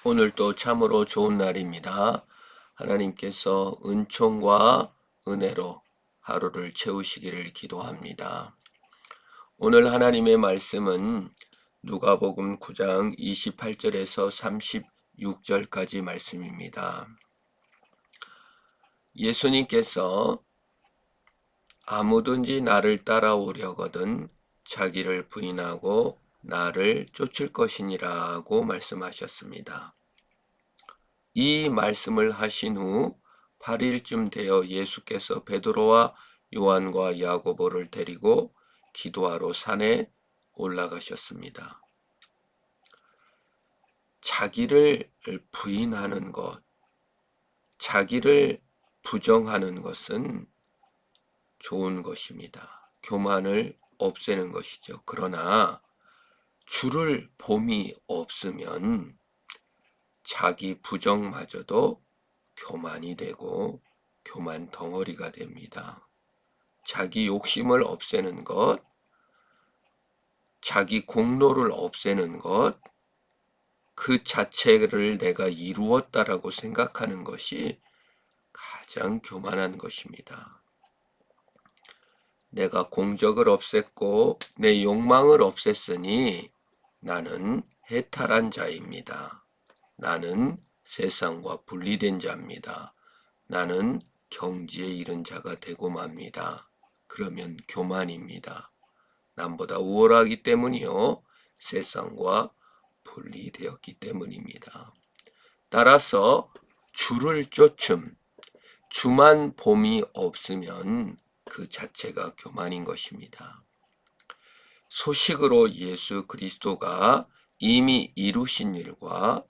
오늘도 참으로 좋은 날입니다. 하나님께서 은총과 은혜로 하루를 채우시기를 기도합니다. 오늘 하나님의 말씀은 누가복음 9장 28절에서 36절까지 말씀입니다. 예수님께서 아무든지 나를 따라오려거든 자기를 부인하고 나를 쫓을 것이니라고 말씀하셨습니다. 이 말씀을 하신 후 8일쯤 되어 예수께서 베드로와 요한과 야고보를 데리고 기도하러 산에 올라가셨습니다. 자기를 부인하는 것, 자기를 부정하는 것은 좋은 것입니다. 교만을 없애는 것이죠. 그러나 주를 봄이 없으면 자기 부정마저도 교만이 되고 교만 덩어리가 됩니다. 자기 욕심을 없애는 것, 자기 공로를 없애는 것, 그 자체를 내가 이루었다라고 생각하는 것이 가장 교만한 것입니다. 내가 공적을 없앴고 내 욕망을 없앴으니 나는 해탈한 자입니다. 나는 세상과 분리된 자입니다. 나는 경지에 이른 자가 되고 맙니다. 그러면 교만입니다. 남보다 우월하기 때문이요. 세상과 분리되었기 때문입니다. 따라서 주를 쫓음, 주만 봄이 없으면 그 자체가 교만인 것입니다. 소식으로 예수 그리스도가 이미 이루신 일과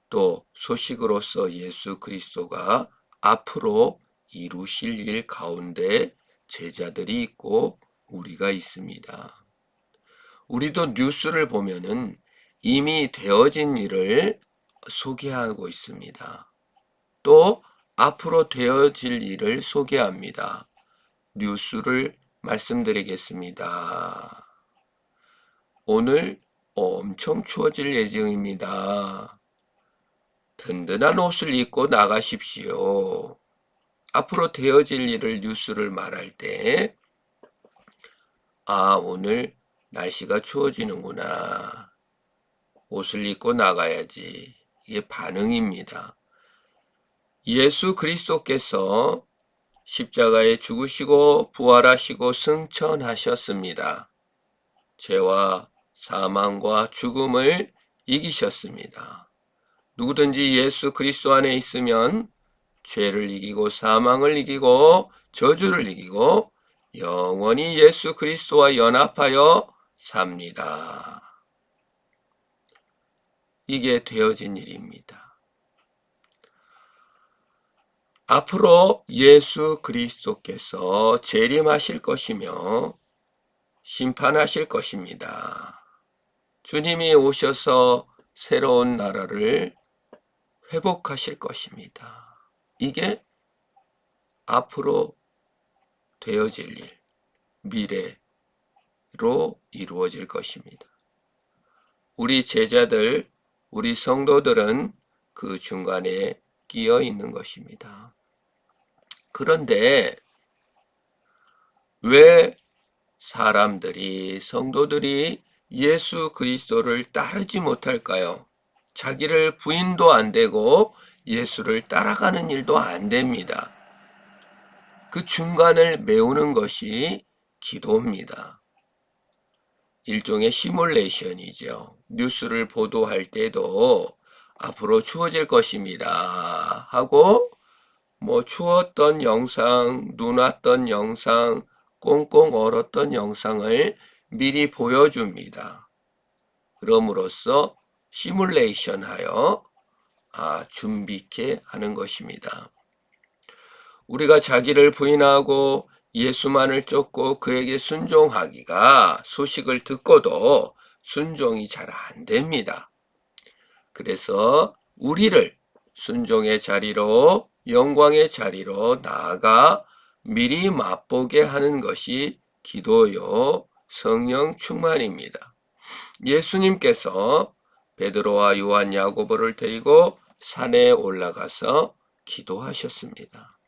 또 소식으로서 예수 그리스도가 앞으로 이루실 일 가운데 제자들이 있고 우리가 있습니다. 우리도 뉴스를 보면은 이미 되어진 일을 소개하고 있습니다. 또 앞으로 되어질 일을 소개합니다. 뉴스를 말씀드리겠습니다. 오늘 엄청 추워질 예정입니다. 든든한 옷을 입고 나가십시오. 앞으로 되어질 일을 뉴스를 말할 때, 오늘 날씨가 추워지는구나. 옷을 입고 나가야지. 이게 반응입니다. 예수 그리스도께서 십자가에 죽으시고 부활하시고 승천하셨습니다. 죄와 사망과 죽음을 이기셨습니다. 누구든지 예수 그리스도 안에 있으면 죄를 이기고 사망을 이기고 저주를 이기고 영원히 예수 그리스도와 연합하여 삽니다. 이게 되어진 일입니다. 앞으로 예수 그리스도께서 재림하실 것이며 심판하실 것입니다. 주님이 오셔서 새로운 나라를 회복하실 것입니다. 이게 앞으로 되어질 일, 미래로 이루어질 것입니다. 우리 제자들, 우리 성도들은 그 중간에 끼어 있는 것입니다. 그런데 왜 사람들이, 성도들이 예수 그리스도를 따르지 못할까요? 자기를 부인도 안 되고 예수를 따라가는 일도 안 됩니다. 그 중간을 메우는 것이 기도입니다. 일종의 시뮬레이션이죠. 뉴스를 보도할 때도 앞으로 추워질 것입니다 하고 추웠던 영상, 눈 왔던 영상, 꽁꽁 얼었던 영상을 미리 보여줍니다. 그럼으로써 시뮬레이션 하여 준비케 하는 것입니다. 우리가 자기를 부인하고 예수만을 쫓고 그에게 순종하기가 소식을 듣고도 순종이 잘 안 됩니다. 그래서 우리를 순종의 자리로, 영광의 자리로 나아가 미리 맛보게 하는 것이 기도요, 성령 충만입니다. 예수님께서 베드로와 요한, 야고보를 데리고 산에 올라가서 기도하셨습니다.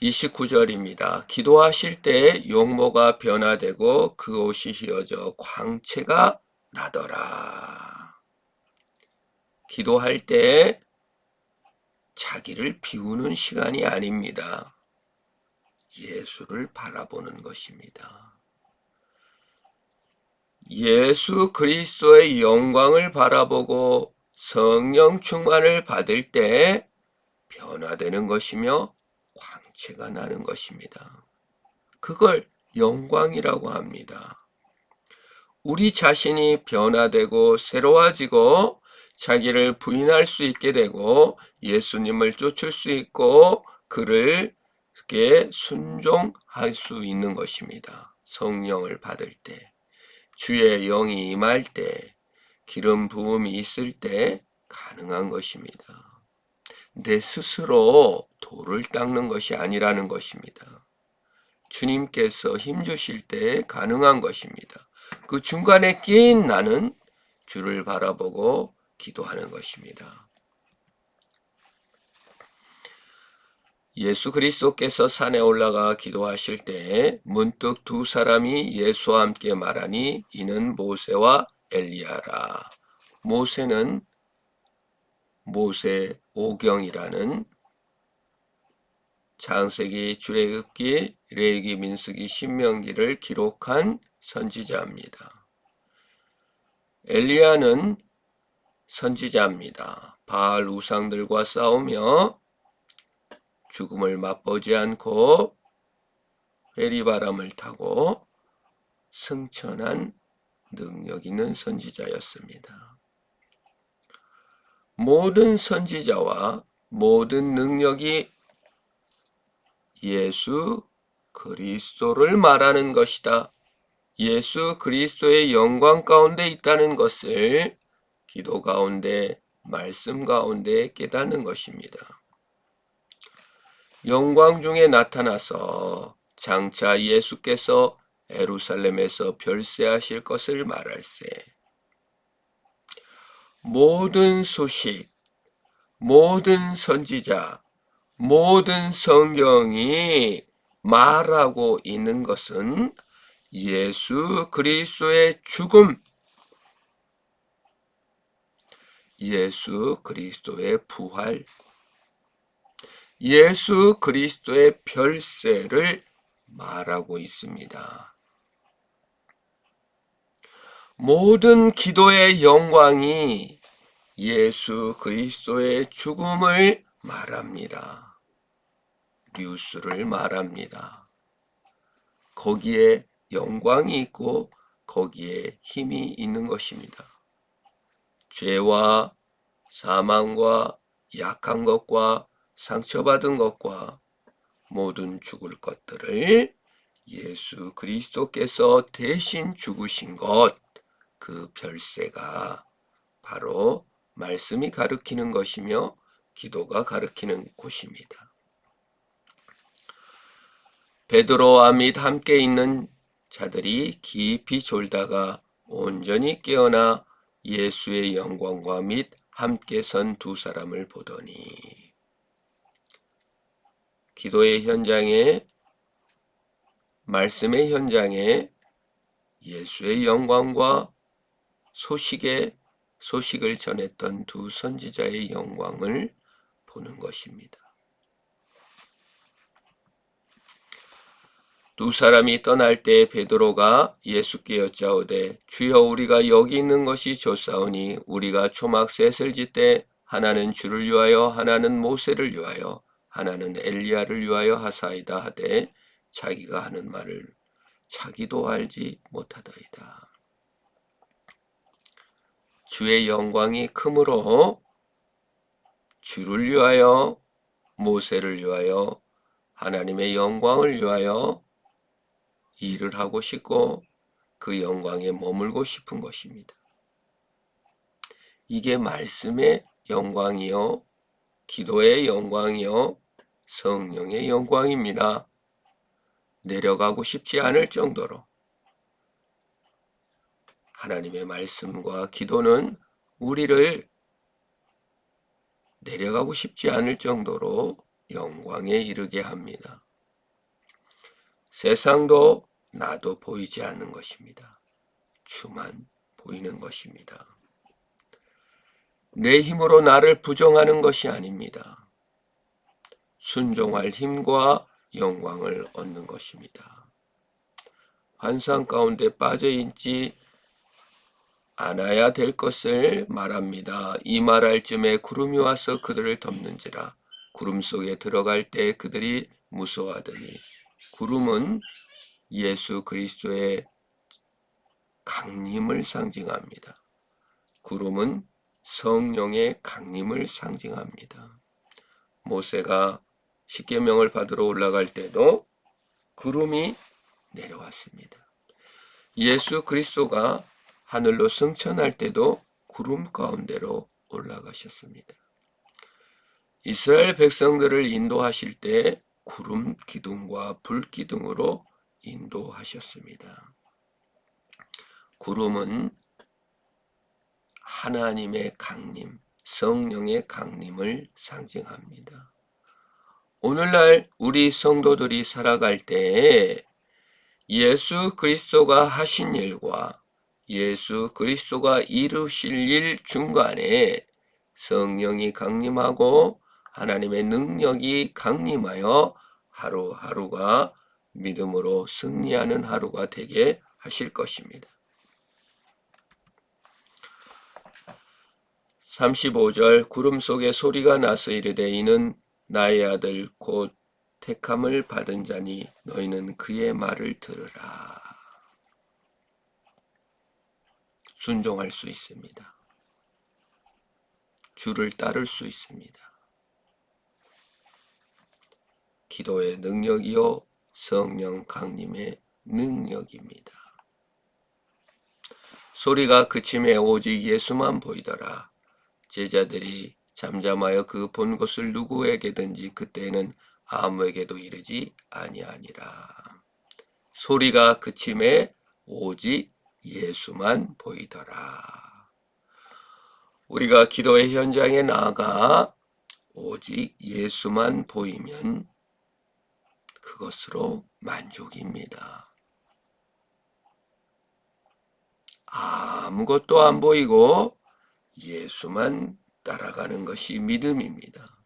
29절입니다. 기도하실 때 용모가 변화되고 그 옷이 휘어져 광채가 나더라. 기도할 때 자기를 비우는 시간이 아닙니다. 예수를 바라보는 것입니다. 예수 그리스도의 영광을 바라보고 성령 충만을 받을 때 변화되는 것이며 광채가 나는 것입니다. 그걸 영광이라고 합니다. 우리 자신이 변화되고 새로워지고 자기를 부인할 수 있게 되고 예수님을 쫓을 수 있고 그를 순종할 수 있는 것입니다. 성령을 받을 때, 주의 영이 임할 때, 기름 부음이 있을 때 가능한 것입니다. 내 스스로 돌을 닦는 것이 아니라는 것입니다. 주님께서 힘주실 때 가능한 것입니다. 그 중간에 끼인 나는 주를 바라보고 기도하는 것입니다. 예수 그리스도께서 산에 올라가 기도하실 때 문득 두 사람이 예수와 함께 말하니 이는 모세와 엘리야라. 모세는 모세오경이라는 창세기, 출애굽기, 레위기, 민수기, 신명기를 기록한 선지자입니다. 엘리야는 선지자입니다. 바알 우상들과 싸우며 죽음을 맛보지 않고 회리바람을 타고 승천한 능력 있는 선지자였습니다. 모든 선지자와 모든 능력이 예수 그리스도를 말하는 것이다. 예수 그리스도의 영광 가운데 있다는 것을 기도 가운데, 말씀 가운데 깨닫는 것입니다. 영광 중에 나타나서 장차 예수께서 예루살렘에서 별세하실 것을 말할세. 모든 소식, 모든 선지자, 모든 성경이 말하고 있는 것은 예수 그리스도의 죽음, 예수 그리스도의 부활, 예수 그리스도의 별세를 말하고 있습니다. 모든 기도의 영광이 예수 그리스도의 죽음을 말합니다. 뉴스를 말합니다. 거기에 영광이 있고 거기에 힘이 있는 것입니다. 죄와 사망과 약한 것과 상처받은 것과 모든 죽을 것들을 예수 그리스도께서 대신 죽으신 것, 그 별세가 바로 말씀이 가르치는 것이며 기도가 가르치는 곳입니다. 베드로와 및 함께 있는 자들이 깊이 졸다가 온전히 깨어나 예수의 영광과 및 함께 선 두 사람을 보더니, 기도의 현장에, 말씀의 현장에 예수의 영광과 소식을 전했던 두 선지자의 영광을 보는 것입니다. 두 사람이 떠날 때 베드로가 예수께 여짜오되 주여 우리가 여기 있는 것이 좋사오니 우리가 초막 셋을 짓되 하나는 주를 위하여 하나는 모세를 위하여 하나는 엘리야를 위하여 하사이다 하되 자기가 하는 말을 자기도 알지 못하더이다. 주의 영광이 크므로 주를 위하여 모세를 위하여 하나님의 영광을 위하여 일을 하고 싶고 그 영광에 머물고 싶은 것입니다. 이게 말씀의 영광이요, 기도의 영광이요, 성령의 영광입니다. 내려가고 싶지 않을 정도로 하나님의 말씀과 기도는 우리를 내려가고 싶지 않을 정도로 영광에 이르게 합니다. 세상도 나도 보이지 않는 것입니다. 주만 보이는 것입니다. 내 힘으로 나를 부정하는 것이 아닙니다. 순종할 힘과 영광을 얻는 것입니다. 환상 가운데 빠져있지 않아야 될 것을 말합니다. 이 말할 쯤에 구름이 와서 그들을 덮는지라. 구름 속에 들어갈 때 그들이 무서워하더니, 구름은 예수 그리스도의 강림을 상징합니다. 구름은 성령의 강림을 상징합니다. 모세가 십계명을 받으러 올라갈 때도 구름이 내려왔습니다. 예수 그리스도가 하늘로 승천할 때도 구름 가운데로 올라가셨습니다. 이스라엘 백성들을 인도하실 때 구름 기둥과 불 기둥으로 인도하셨습니다. 구름은 하나님의 강림, 성령의 강림을 상징합니다. 오늘날 우리 성도들이 살아갈 때 예수 그리스도가 하신 일과 예수 그리스도가 이루실 일 중간에 성령이 강림하고 하나님의 능력이 강림하여 하루하루가 믿음으로 승리하는 하루가 되게 하실 것입니다. 35절 구름 속에 소리가 나서 이르되 이는 나의 아들 곧 택함을 받은 자니 너희는 그의 말을 들으라. 순종할 수 있습니다. 주를 따를 수 있습니다. 기도의 능력이요 성령 강림의 능력입니다. 소리가 그침에 오직 예수만 보이더라. 제자들이 잠잠하여 그 본 것을 누구에게든지 그때는 아무에게도 이르지 아니하니라. 소리가 그침에 오직 예수만 보이더라. 우리가 기도의 현장에 나아가 오직 예수만 보이면 그것으로 만족입니다. 아무것도 안 보이고 예수만 따라가는 것이 믿음입니다.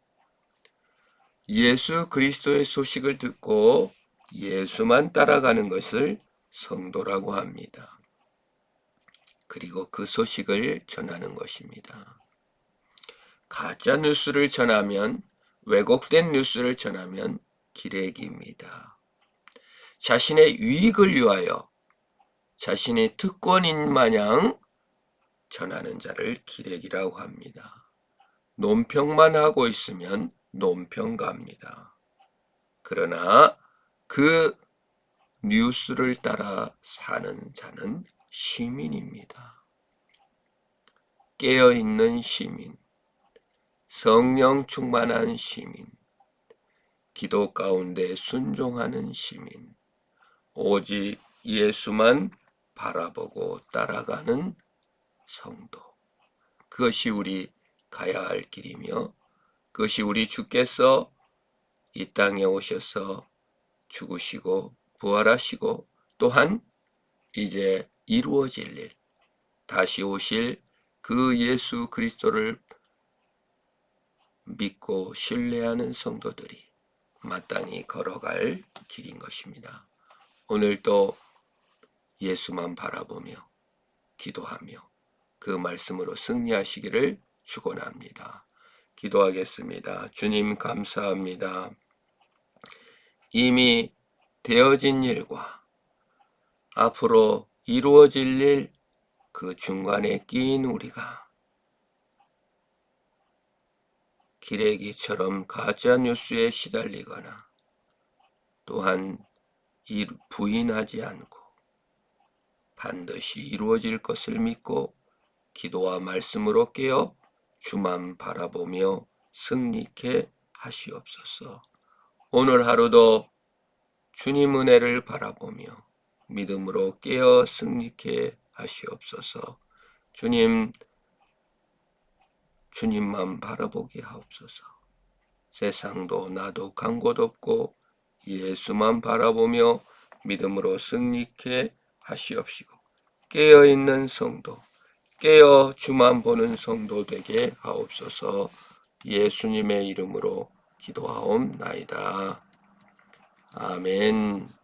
예수 그리스도의 소식을 듣고 예수만 따라가는 것을 성도라고 합니다. 그리고 그 소식을 전하는 것입니다. 가짜 뉴스를 전하면, 왜곡된 뉴스를 전하면 기레기입니다. 자신의 유익을 위하여 자신이 특권인 마냥 전하는 자를 기레기라고 합니다. 논평만 하고 있으면 논평가입니다. 그러나 그 뉴스를 따라 사는 자는 시민입니다. 깨어있는 시민, 성령 충만한 시민, 기도 가운데 순종하는 시민, 오직 예수만 바라보고 따라가는 성도. 그것이 우리 가야 할 길이며 그것이 우리 주께서 이 땅에 오셔서 죽으시고 부활하시고 또한 이제 이루어질 일, 다시 오실 그 예수 그리스도를 믿고 신뢰하는 성도들이 마땅히 걸어갈 길인 것입니다. 오늘도 예수만 바라보며 기도하며 그 말씀으로 승리하시기를 축원합니다. 기도하겠습니다. 주님 감사합니다. 이미 되어진 일과 앞으로 이루어질 일 그 중간에 끼인 우리가 기레기처럼 가짜 뉴스에 시달리거나 또한 부인하지 않고 반드시 이루어질 것을 믿고 기도와 말씀으로 깨어 주만 바라보며 승리케 하시옵소서. 오늘 하루도 주님 은혜를 바라보며 믿음으로 깨어 승리케 하시옵소서. 주님만 바라보게 하옵소서. 세상도 나도 간 곳 없고 예수만 바라보며 믿음으로 승리케 하시옵시고, 깨어있는 성도, 깨어 주만 보는 성도 되게 하옵소서. 예수님의 이름으로 기도하옵나이다. 아멘.